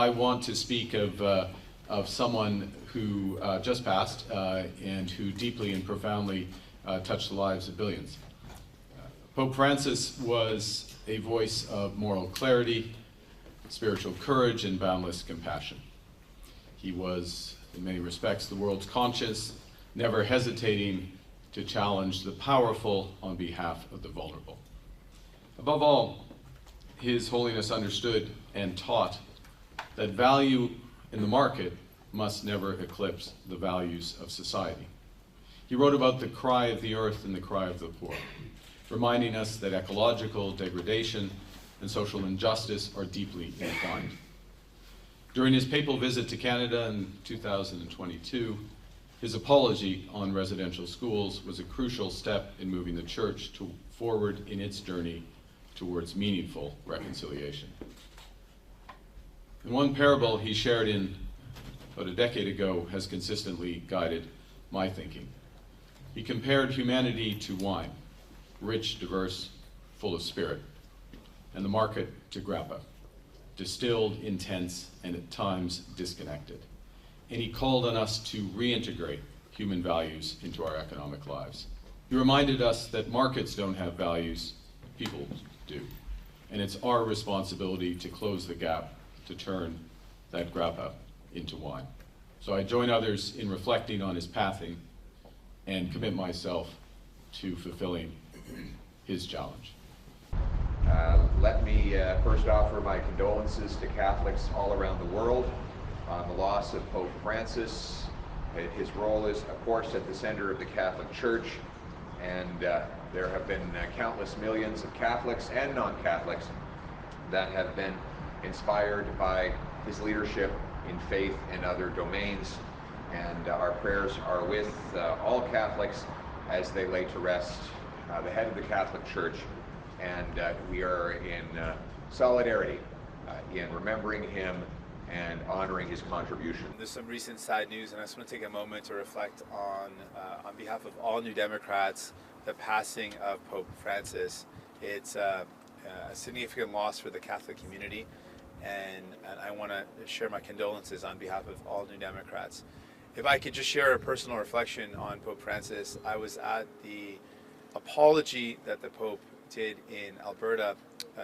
I want to speak of someone who just passed and who deeply and profoundly touched the lives of billions. Pope Francis was a voice of moral clarity, spiritual courage, and boundless compassion. He was, in many respects, the world's conscience, never hesitating to challenge the powerful on behalf of the vulnerable. Above all, His Holiness understood and taught that value in the market must never eclipse the values of society. He wrote about the cry of the earth and the cry of the poor, reminding us that ecological degradation and social injustice are deeply entwined. During his papal visit to Canada in 2022, his apology on residential schools was a crucial step in moving the Church forward in its journey towards meaningful reconciliation. And one parable he shared in about a decade ago has consistently guided my thinking. He compared humanity to wine, rich, diverse, full of spirit, and the market to grappa, distilled, intense, and at times disconnected. And he called on us to reintegrate human values into our economic lives. He reminded us that markets don't have values, people do. And it's our responsibility to close the gap, to turn that grappa into wine. So I join others in reflecting on his pathing and commit myself to fulfilling his challenge. Let me first offer my condolences to Catholics all around the world on the loss of Pope Francis. His role is, of course, at the center of the Catholic Church, and there have been countless millions of Catholics and non-Catholics that have been inspired by his leadership in faith and other domains, and our prayers are with all Catholics as they lay to rest the head of the Catholic Church, and we are in solidarity in remembering him and honoring his contribution. There's some recent sad news, and I just want to take a moment to reflect on behalf of all New Democrats, the passing of Pope Francis. It's a significant loss for the Catholic community, and I want to share my condolences on behalf of all New Democrats. If I could just share a personal reflection on Pope Francis, I was at the apology that the Pope did in Alberta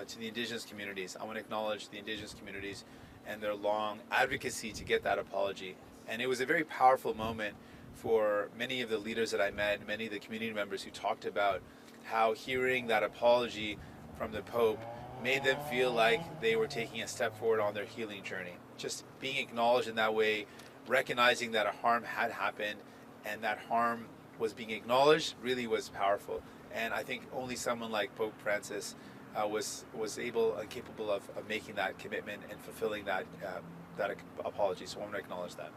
to the Indigenous communities. I want to acknowledge the Indigenous communities and their long advocacy to get that apology. And it was a very powerful moment for many of the leaders that I met, many of the community members who talked about how hearing that apology from the Pope made them feel like they were taking a step forward on their healing journey. Just being acknowledged in that way, recognizing that a harm had happened and that harm was being acknowledged really was powerful. And I think only someone like Pope Francis was able and capable of making that commitment and fulfilling that apology. So I want to acknowledge that.